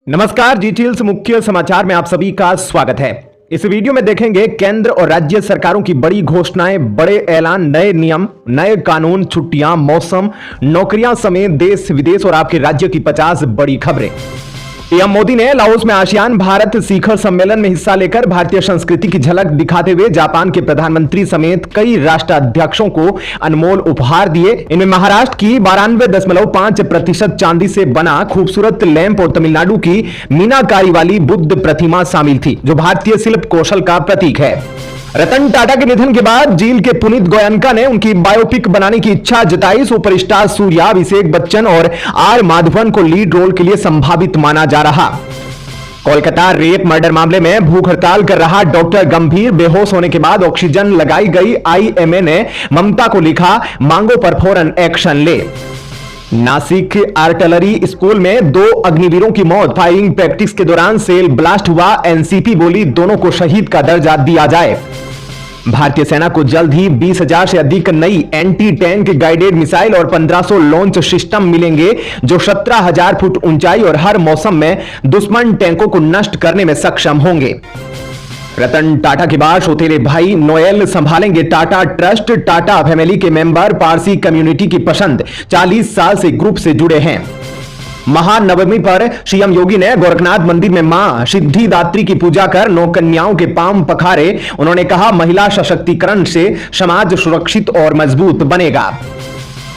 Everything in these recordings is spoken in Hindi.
नमस्कार, जीटीएल्स मुख्य समाचार में आप सभी का स्वागत है। इस वीडियो में देखेंगे केंद्र और राज्य सरकारों की बड़ी घोषणाएं, बड़े ऐलान, नए नियम, नए कानून, छुट्टियां, मौसम, नौकरियां समेत देश विदेश और आपके राज्य की 50 बड़ी खबरें। पीएम मोदी ने लाओस में आसियान भारत शिखर सम्मेलन में हिस्सा लेकर भारतीय संस्कृति की झलक दिखाते हुए जापान के प्रधानमंत्री समेत कई राष्ट्राध्यक्षों को अनमोल उपहार दिए। इनमें महाराष्ट्र की 92.5% चांदी से बना खूबसूरत लैंप और तमिलनाडु की मीनाकारी वाली बुद्ध प्रतिमा शामिल थी, जो भारतीय शिल्प कौशल का प्रतीक है। रतन टाटा के निधन के बाद जील के पुनीत गोयनका ने उनकी बायोपिक बनाने की इच्छा जताई। सुपरस्टार सूर्या, अभिषेक बच्चन और आर माधवन को लीड रोल के लिए संभावित माना जा रहा। कोलकाता रेप मर्डर मामले में भूख हड़ताल कर रहा डॉक्टर गंभीर बेहोश होने के बाद ऑक्सीजन लगाई गई। आईएमए ने ममता को लिखा, मांगों पर फौरन एक्शन ले। नासिक आर्टिलरी स्कूल में 2 अग्निवीरों की मौत। फायरिंग प्रैक्टिस के दौरान सेल ब्लास्ट हुआ। एनसीपी बोली दोनों को शहीद का दर्जा दिया जाए। भारतीय सेना को जल्द ही 20,000 से अधिक नई एंटी टैंक गाइडेड मिसाइल और 1500 लॉन्च सिस्टम मिलेंगे, जो 17,000 फुट ऊंचाई और हर मौसम में दुश्मन टैंकों को नष्ट करने में सक्षम होंगे। रतन टाटा के बाद सौतेले भाई नोएल संभालेंगे टाटा ट्रस्ट। टाटा फैमिली के मेंबर पारसी कम्युनिटी की पसंद, 40 साल से ग्रुप से जुड़े हैं। महानवमी पर सीएम योगी ने गोरखनाथ मंदिर में मां सिद्धिदात्री की पूजा कर 9 कन्याओं के पांव पखारे। उन्होंने कहा, महिला सशक्तिकरण से समाज सुरक्षित और मजबूत बनेगा।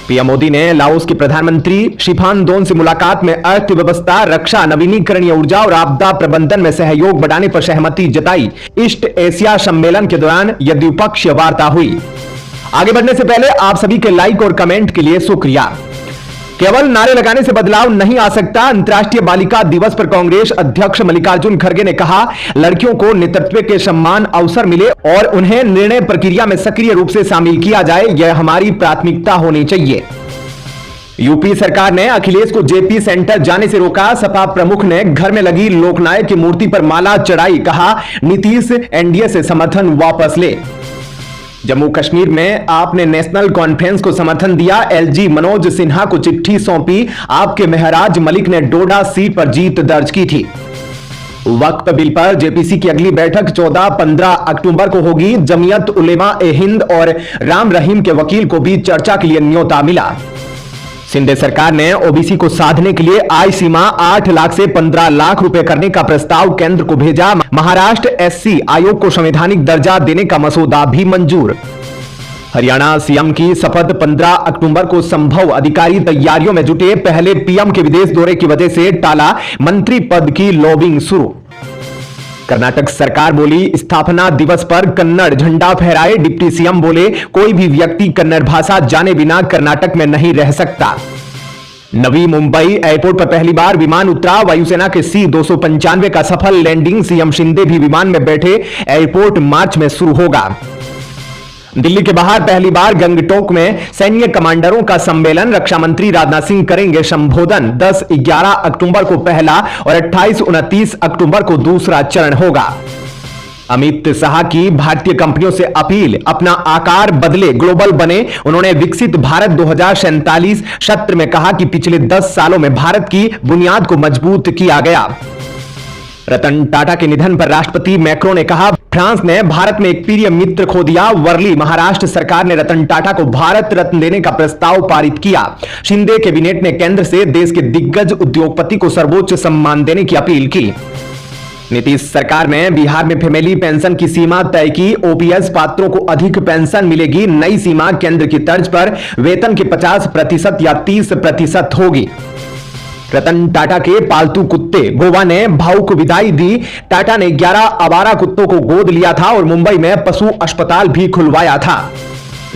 पीएम मोदी ने लाओस के प्रधानमंत्री शिफानदोन से मुलाकात में अर्थव्यवस्था, रक्षा, नवीनीकरणीय ऊर्जा और आपदा प्रबंधन में सहयोग बढ़ाने पर सहमति जताई। ईस्ट एशिया सम्मेलन के दौरान यह द्विपक्षीय वार्ता हुई। आगे बढ़ने से पहले आप सभी के लाइक और कमेंट के लिए शुक्रिया। केवल नारे लगाने से बदलाव नहीं आ सकता। अंतर्राष्ट्रीय बालिका दिवस पर कांग्रेस अध्यक्ष मल्लिकार्जुन खड़गे ने कहा, लड़कियों को नेतृत्व के समान अवसर मिले और उन्हें निर्णय प्रक्रिया में सक्रिय रूप से शामिल किया जाए, यह हमारी प्राथमिकता होनी चाहिए। यूपी सरकार ने अखिलेश को जेपी सेंटर जाने से रोका। सपा प्रमुख ने घर में लगी लोकनायक की मूर्ति पर माला चढ़ाई। कहा, नीतीश एनडीए से समर्थन वापस ले। जम्मू कश्मीर में आपने नेशनल कॉन्फ्रेंस को समर्थन दिया। एलजी मनोज सिन्हा को चिट्ठी सौंपी। आपके महराज मलिक ने डोडा सीट पर जीत दर्ज की थी। वक्फ बिल पर जेपीसी की अगली बैठक 14-15 अक्टूबर को होगी। जमीयत उलेमा ए हिंद और राम रहीम के वकील को भी चर्चा के लिए न्योता मिला। शिंदे सरकार ने ओबीसी को साधने के लिए आय सीमा 8 लाख से 15 लाख रुपए करने का प्रस्ताव केंद्र को भेजा। महाराष्ट्र एससी आयोग को संवैधानिक दर्जा देने का मसौदा भी मंजूर। हरियाणा सीएम की शपथ 15 अक्टूबर को संभव। अधिकारी तैयारियों में जुटे। पहले पीएम के विदेश दौरे की वजह से टाला। मंत्री पद की लॉबिंग शुरू। कर्नाटक सरकार बोली, स्थापना दिवस पर कन्नड़ झंडा फहराए। डिप्टी सीएम बोले, कोई भी व्यक्ति कन्नड़ भाषा जाने बिना कर्नाटक में नहीं रह सकता। नवी मुंबई एयरपोर्ट पर पहली बार विमान उतरा। वायुसेना के C-295 का सफल लैंडिंग। सीएम शिंदे भी विमान में बैठे। एयरपोर्ट मार्च में शुरू होगा। दिल्ली के बाहर पहली बार गंगटोक में सैन्य कमांडरों का सम्मेलन। रक्षा मंत्री राजनाथ सिंह करेंगे संबोधन। 10-11 अक्टूबर को पहला और 28-29 अक्टूबर को दूसरा चरण होगा। अमित शाह की भारतीय कंपनियों से अपील, अपना आकार बदले, ग्लोबल बने। उन्होंने विकसित भारत 2047 सत्र में कहा कि पिछले 10 सालों में भारत की बुनियाद को मजबूत किया गया। रतन टाटा के निधन पर राष्ट्रपति मैक्रों ने कहा, फ्रांस ने भारत में एक प्रिय मित्र खो दिया। वर्ली महाराष्ट्र सरकार ने रतन टाटा को भारत रत्न देने का प्रस्ताव पारित किया। शिंदे कैबिनेट ने केंद्र से देश के दिग्गज उद्योगपति को सर्वोच्च सम्मान देने की अपील की। नीतीश सरकार ने बिहार में फैमिली पेंशन की सीमा तय की। ओपीएस पात्रों को अधिक पेंशन मिलेगी। नई सीमा केंद्र की तर्ज पर वेतन के 50% या 30% होगी। रतन टाटा के पालतू कुत्ते, गोवा ने भावुक विदाई दी। टाटा ने 11 आवारा कुत्तों को गोद लिया था और मुंबई में पशु अस्पताल भी खुलवाया था।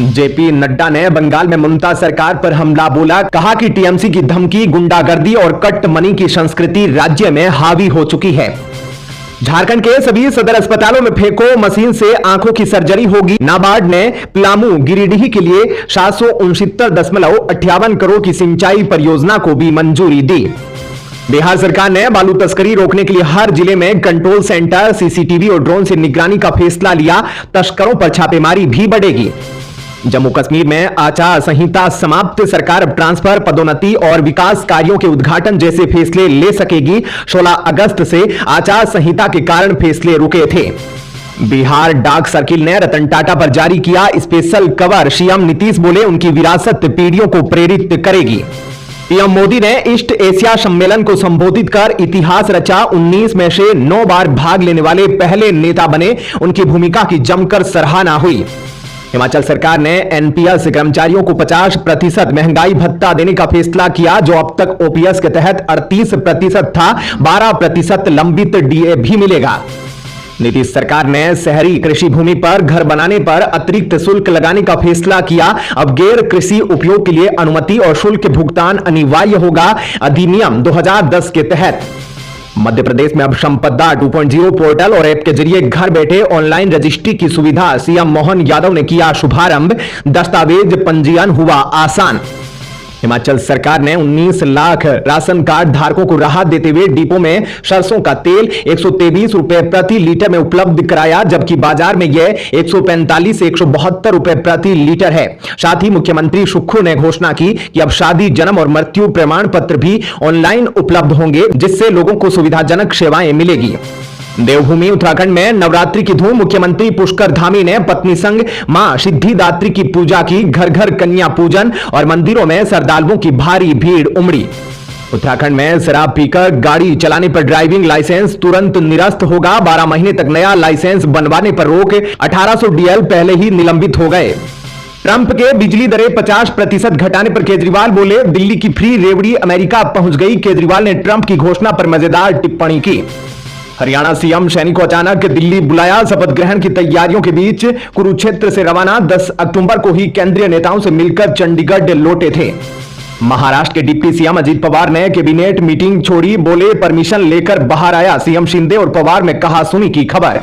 जेपी नड्डा ने बंगाल में ममता सरकार पर हमला बोला। कहा कि टीएमसी की धमकी, गुंडागर्दी और कट मनी की संस्कृति राज्य में हावी हो चुकी है। झारखंड के सभी सदर अस्पतालों में फेको मशीन से आंखों की सर्जरी होगी। नाबार्ड ने पलामू, गिरिडीह के लिए 769.58 करोड़ की सिंचाई परियोजना को भी मंजूरी दी। बिहार सरकार ने बालू तस्करी रोकने के लिए हर जिले में कंट्रोल सेंटर, सीसीटीवी और ड्रोन से निगरानी का फैसला लिया। तस्करों पर छापेमारी भी बढ़ेगी। जम्मू कश्मीर में आचार संहिता समाप्त, सरकार अब ट्रांसफर, पदोन्नति और विकास कार्यों के उद्घाटन जैसे फैसले ले सकेगी। 16 अगस्त से आचार संहिता के कारण फैसले रुके थे। बिहार डाक सर्किल ने रतन टाटा पर जारी किया स्पेशल कवर, सीएम नीतीश बोले उनकी विरासत पीढ़ियों को प्रेरित करेगी। पीएम मोदी ने ईस्ट एशिया सम्मेलन को संबोधित कर इतिहास रचा, 19 में से 9 बार भाग लेने वाले पहले नेता बने, उनकी भूमिका की जमकर सराहना हुई। हिमाचल सरकार ने एनपीएस कर्मचारियों को 50% महंगाई भत्ता देने का फैसला किया, जो अब तक ओपीएस के तहत 38% था, 12% लंबित डीए भी मिलेगा। नीतीश सरकार ने शहरी कृषि भूमि पर घर बनाने पर अतिरिक्त शुल्क लगाने का फैसला किया। अब गैर कृषि उपयोग के लिए अनुमति और शुल्क भुगतान अनिवार्य होगा, अधिनियम 2010 के तहत। मध्य प्रदेश में अब संपदा 2.0 पोर्टल और ऐप के जरिए घर बैठे ऑनलाइन रजिस्ट्री की सुविधा, सीएम मोहन यादव ने किया शुभारंभ, दस्तावेज पंजीयन हुआ आसान। हिमाचल सरकार ने 19 लाख राशन कार्ड धारकों को राहत देते हुए डिपो में सरसों का तेल 123 रुपए प्रति लीटर में उपलब्ध कराया, जबकि बाजार में यह 145 से 172 रुपए प्रति लीटर है। साथ ही मुख्यमंत्री सुक्खू ने घोषणा की कि अब शादी, जन्म और मृत्यु प्रमाण पत्र भी ऑनलाइन उपलब्ध होंगे, जिससे लोगों को सुविधाजनक सेवाएं मिलेगी। देवभूमि उत्तराखंड में नवरात्रि की धूम, मुख्यमंत्री पुष्कर धामी ने पत्नी संग मां सिद्धिदात्री की पूजा की, घर घर कन्या पूजन और मंदिरों में श्रद्धालुओं की भारी भीड़ उमड़ी। उत्तराखंड में शराब पीकर गाड़ी चलाने पर ड्राइविंग लाइसेंस तुरंत निरस्त होगा, 12 महीने तक नया लाइसेंस बनवाने पर रोक, 1800 डीएल पहले ही निलंबित हो गए। ट्रंप के बिजली दरें 50% घटाने पर केजरीवाल बोले, दिल्ली की फ्री रेवड़ी अमेरिका पहुंच गई। केजरीवाल ने ट्रंप की घोषणा पर मजेदार टिप्पणी की। हरियाणा सीएम सैनी को अचानक दिल्ली बुलाया, शपथ ग्रहण की तैयारियों के बीच कुरुक्षेत्र से रवाना, 10 अक्टूबर को ही केंद्रीय नेताओं से मिलकर चंडीगढ़ लौटे थे। महाराष्ट्र के डिप्टी सीएम अजित पवार ने कैबिनेट मीटिंग छोड़ी, बोले परमिशन लेकर बाहर आया। सीएम शिंदे और पवार में कहा सुनी की खबर।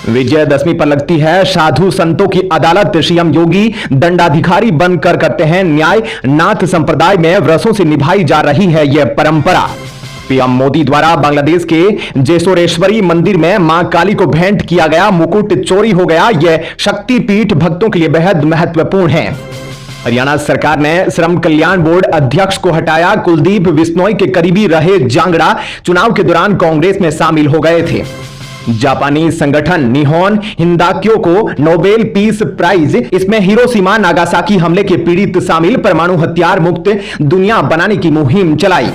विजयदशमी पर लगती है साधु संतों की अदालत, सीएम योगी दंडाधिकारी बनकर करते हैं न्याय। नाथ संप्रदाय में वर्षों से निभाई जा रही है यह परंपरा। पीएम मोदी द्वारा बांग्लादेश के जेसोरेश्वरी मंदिर में मां काली को भेंट किया गया मुकुट चोरी हो गया। यह शक्तिपीठ भक्तों के लिए बेहद महत्वपूर्ण है। हरियाणा सरकार ने श्रम कल्याण बोर्ड अध्यक्ष को हटाया। कुलदीप बिश्नोई के करीबी रहे जांगड़ा, चुनाव के दौरान कांग्रेस में शामिल हो गए थे। जापानी संगठन निहोन हिंदाक्यो को नोबेल पीस प्राइज, इसमें हिरोशिमा नागासाकी हमले के पीड़ित शामिल, परमाणु हथियार मुक्त दुनिया बनाने की मुहिम चलाई।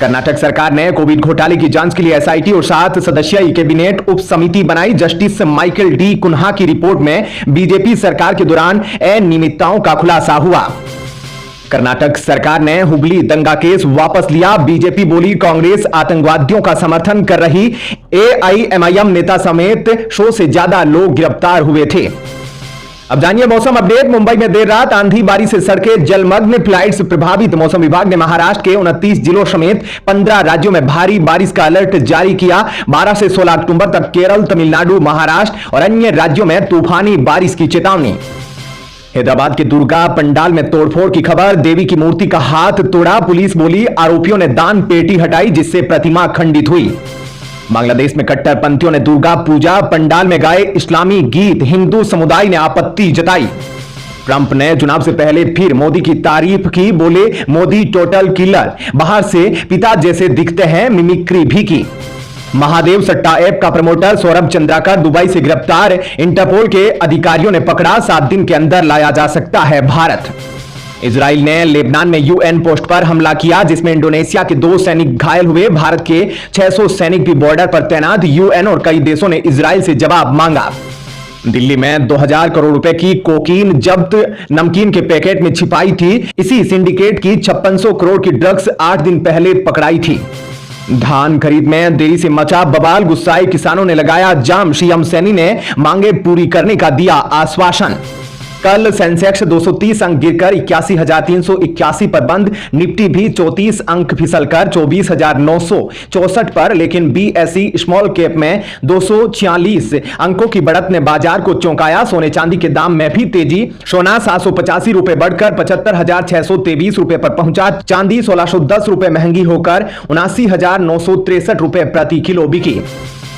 कर्नाटक सरकार ने कोविड घोटाले की जांच के लिए एसआईटी और 7 सदस्यीय कैबिनेट उप समिति बनाई। जस्टिस माइकल डी कुन्हा की रिपोर्ट में बीजेपी सरकार के दौरान अनियमितताओं का खुलासा हुआ। कर्नाटक सरकार ने हुबली दंगा केस वापस लिया। बीजेपी बोली कांग्रेस आतंकवादियों का समर्थन कर रही। एआईएमआईएम नेता समेत 100 से ज्यादा लोग गिरफ्तार हुए थे। अब जानिए मौसम अपडेट। मुंबई में देर रात आंधी बारिश से सड़कें जलमग्न, फ्लाइट्स प्रभावित। मौसम विभाग ने महाराष्ट्र के 29 जिलों समेत 15 राज्यों में भारी बारिश का अलर्ट जारी किया। 12 से 16 अक्टूबर तक केरल, तमिलनाडु, महाराष्ट्र और अन्य राज्यों में तूफानी बारिश की चेतावनी। हैदराबाद के दुर्गा पंडाल में तोड़फोड़ की खबर, देवी की मूर्ति का हाथ तोड़ा। पुलिस बोली आरोपियों ने दान पेटी हटाई, जिससे प्रतिमा खंडित हुई। बांग्लादेश में कट्टरपंथियों ने दुर्गा पूजा पंडाल में गाए इस्लामी गीत, हिंदू समुदाय ने आपत्ति जताई। ट्रंप ने चुनाव से पहले फिर मोदी की तारीफ की, बोले मोदी टोटल किलर, बाहर से पिता जैसे दिखते हैं, मिमिक्री भी की। महादेव सट्टा ऐप का प्रमोटर सौरभ चंद्राकर दुबई से गिरफ्तार, इंटरपोल के अधिकारियों ने पकड़ा, 7 दिन के अंदर लाया जा सकता है भारत। इजराइल ने लेबनान में यूएन पोस्ट पर हमला किया, जिसमें इंडोनेशिया के 2 सैनिक घायल हुए। भारत के 600 सैनिक भी बॉर्डर पर तैनात। यूएन और कई देशों ने इजराइल से जवाब मांगा। दिल्ली में 2000 करोड़ रुपए की कोकीन जब्त, नमकीन के पैकेट में छिपाई थी। इसी सिंडिकेट की 5600 करोड़ की ड्रग्स 8 दिन पहले पकड़ाई थी। धान खरीद में देरी से मचा बवाल, गुस्साए किसानों ने लगाया जाम। सीएम सैनी ने मांगे पूरी करने का दिया आश्वासन। कल सेंसेक्स 230 अंक गिरकर 81,381 पर बंद। निफ्टी भी 34 अंक फिसलकर 24,964 पर, लेकिन बीएसई स्मॉल कैप में 246 अंकों की बढ़त ने बाजार को चौंकाया। सोने चांदी के दाम में भी तेजी, सोना 785 रुपए बढ़कर 75,623 रुपए पर पहुंचा। चांदी 1610 रुपए महंगी होकर 79,963 रुपए प्रति किलो बिकी।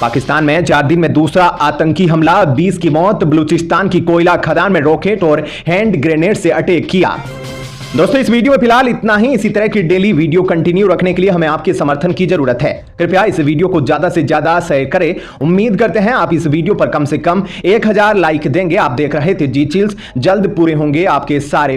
पाकिस्तान में 4 दिन में दूसरा आतंकी हमला, 20 की मौत, बलूचिस्तान की कोयला खदान में रॉकेट और हैंड ग्रेनेड से अटैक किया। दोस्तों इस वीडियो में फिलहाल इतना ही। इसी तरह की डेली वीडियो कंटिन्यू रखने के लिए हमें आपके समर्थन की जरूरत है। कृपया इस वीडियो को ज्यादा से ज्यादा शेयर करें। उम्मीद करते हैं आप इस वीडियो पर कम से कम 1000 लाइक देंगे। आप देख रहे थे जी चिल्स, जल्द पूरे होंगे आपके सारे